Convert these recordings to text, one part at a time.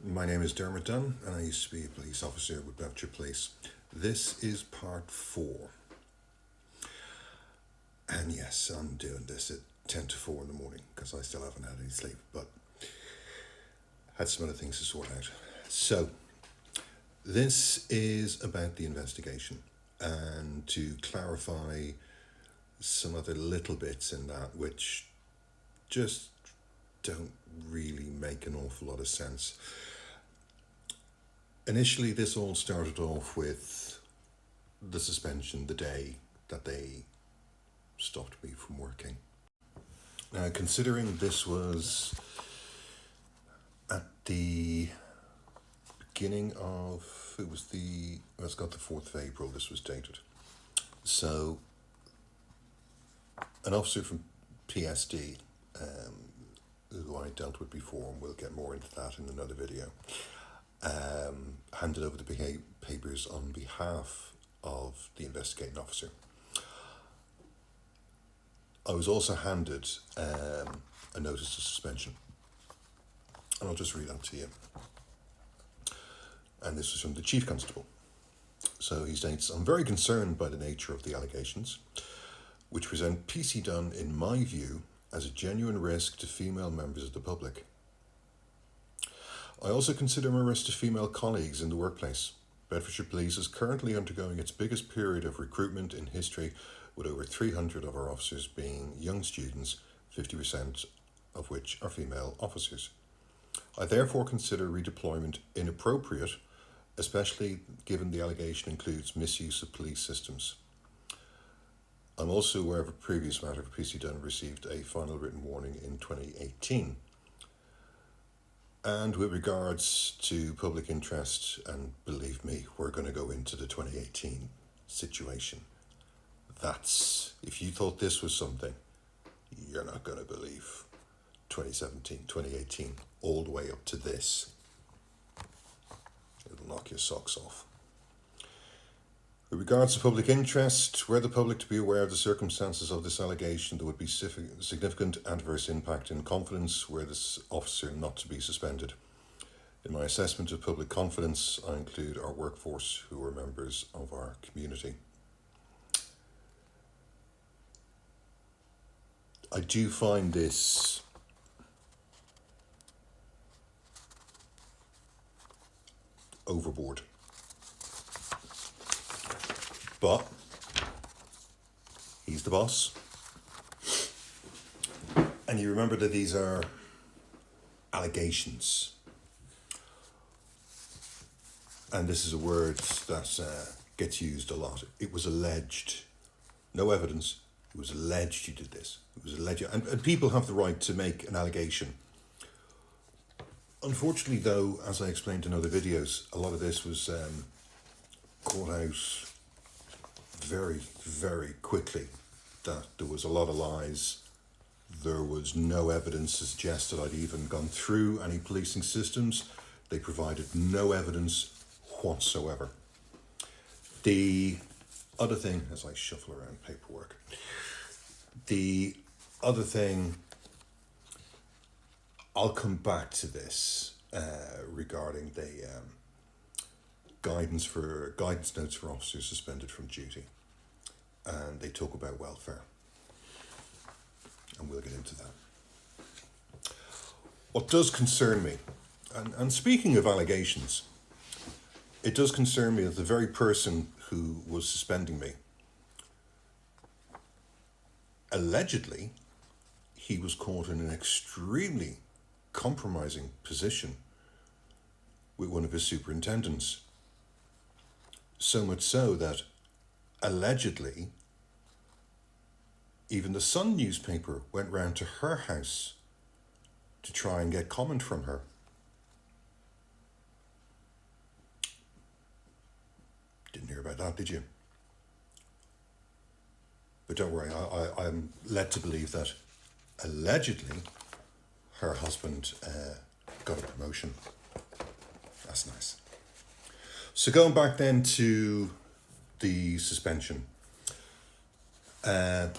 My name is Dermot Dunn, and I used to be a police officer with Belcher Police. This is part 4. And yes, I'm doing this at 10 to 4 in the morning because I still haven't had any sleep, but had some other things to sort out. So, this is about the investigation and to clarify some other little bits in that which just don't really make an awful lot of sense. Initially, this all started off with the suspension the day that they stopped me from working. Now, considering this was at the beginning of, it's got the 4th of April, this was dated. So, an officer from PSD, who I dealt with before, and we'll get more into that in another video, handed over the papers on behalf of the investigating officer. I was also handed a notice of suspension, and I'll just read that to you. And this was from the Chief Constable. So he states, "I'm very concerned by the nature of the allegations, which present PC Dunn, in my view, as a genuine risk to female members of the public. I also consider my risk to female colleagues in the workplace. Bedfordshire Police is currently undergoing its biggest period of recruitment in history, with over 300 of our officers being young students, 50% of which are female officers. I therefore consider redeployment inappropriate, especially given the allegation includes misuse of police systems. I'm also aware of a previous matter where PC Dunn received a final written warning in 2018. And with regards to public interest, and believe me, we're going to go into the 2018 situation. That's, if you thought this was something, you're not going to believe 2017, 2018, all the way up to this. It'll knock your socks off. With regards to public interest, were the public to be aware of the circumstances of this allegation, there would be significant adverse impact in confidence were this officer not to be suspended. In my assessment of public confidence, I include our workforce who are members of our community." I do find this overboard. But he's the boss. And you remember that these are allegations. And this is a word that gets used a lot. It was alleged. No evidence. It was alleged you did this. It was alleged. And people have the right to make an allegation. Unfortunately, though, as I explained in other videos, a lot of this was caught out very, very quickly, that there was a lot of lies. There was no evidence to suggest that I'd even gone through any policing systems. They provided no evidence whatsoever. The other thing, as I shuffle around paperwork, the other thing, I'll come back to this regarding the guidance notes for officers suspended from duty, and they talk about welfare, and we'll get into that. What does concern me, and speaking of allegations, it does concern me that the very person who was suspending me, allegedly, he was caught in an extremely compromising position with one of his superintendents. So much so that, allegedly, even the Sun newspaper went round to her house to try and get comment from her. Didn't hear about that, did you? But don't worry, I'm led to believe that, allegedly, her husband got a promotion. That's nice. So going back then to the suspension, and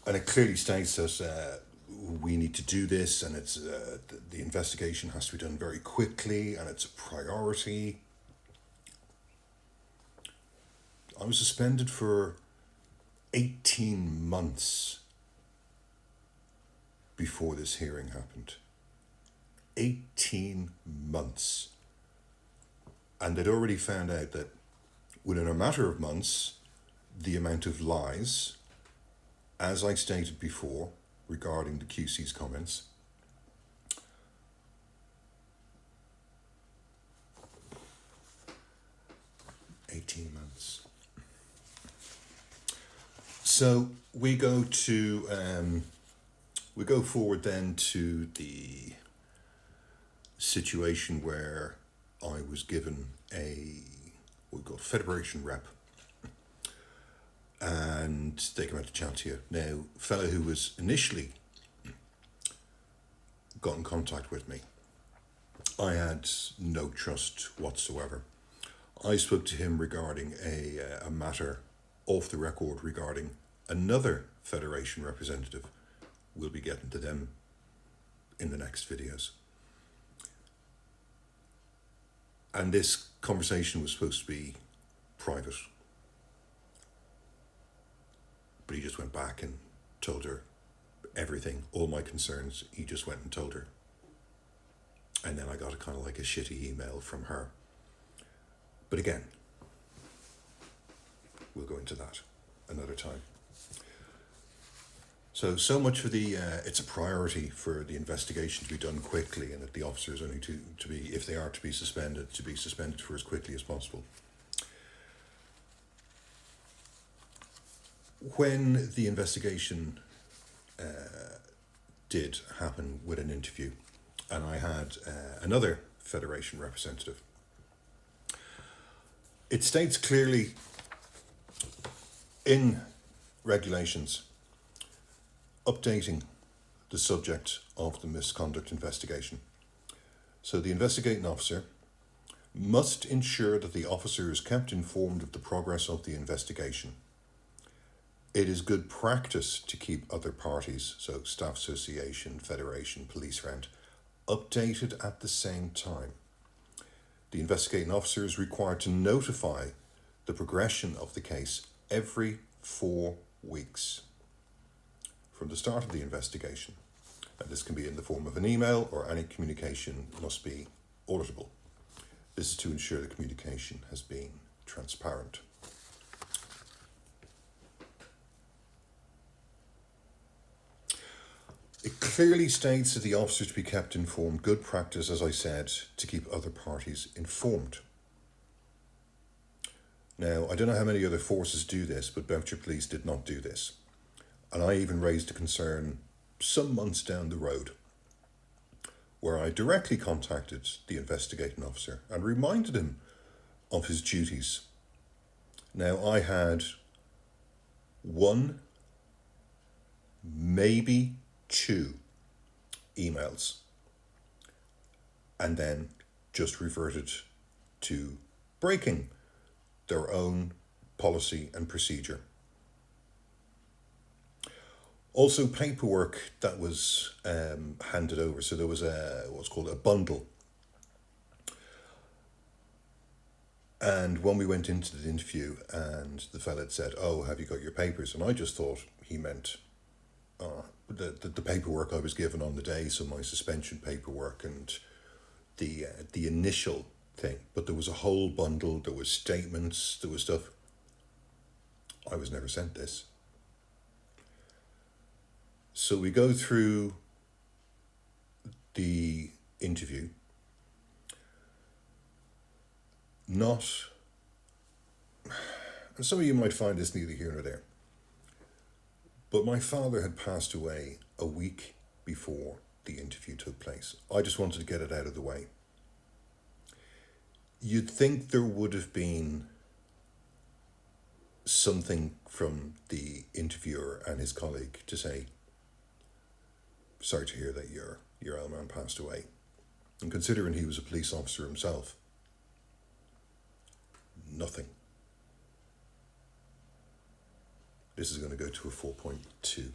it clearly states that we need to do this, and it's the investigation has to be done very quickly, and it's a priority. I was suspended for 18 months before this hearing happened. 18 months. And they'd already found out that within a matter of months, the amount of lies, as I stated before, regarding the QC's comments, "18 months." So we go forward then to the situation where I was given what we call Federation rep, and they come out to chat to you. Now, a fellow who was initially got in contact with me, I had no trust whatsoever. I spoke to him regarding a matter off the record regarding another Federation representative. We'll be getting to them in the next videos. And this conversation was supposed to be private. But he just went back and told her everything, all my concerns. He just went and told her. And then I got a kind of like a shitty email from her. But again, we'll go into that another time. So much for the, it's a priority for the investigation to be done quickly, and that the officers only to be, if they are to be suspended for as quickly as possible. When the investigation did happen with an interview, and I had another Federation representative, it states clearly in regulations updating the subject of the misconduct investigation. So the investigating officer must ensure that the officer is kept informed of the progress of the investigation. It is good practice to keep other parties, so staff association, federation, police round, updated at the same time. The investigating officer is required to notify the progression of the case every 4 weeks from the start of the investigation. And this can be in the form of an email, or any communication must be auditable. This is to ensure the communication has been transparent. It clearly states that the officer is to be kept informed. Good practice, as I said, to keep other parties informed. Now, I don't know how many other forces do this, but Bedfordshire Police did not do this. And I even raised a concern some months down the road, where I directly contacted the investigating officer and reminded him of his duties. Now, I had 1, maybe 2 emails, and then just reverted to breaking their own policy and procedure. Also, paperwork that was handed over. So there was what's called a bundle. And when we went into the interview, and the fella had said, "Oh, have you got your papers?" And I just thought he meant the paperwork I was given on the day, so my suspension paperwork and the initial thing. But there was a whole bundle. There was statements. There was stuff. I was never sent this. So we go through the interview. And some of you might find this neither here nor there, but my father had passed away a week before the interview took place. I just wanted to get it out of the way. You'd think there would have been something from the interviewer and his colleague to say, "Sorry to hear that your old man passed away." And considering he was a police officer himself, nothing. This is going to go to a 4.2.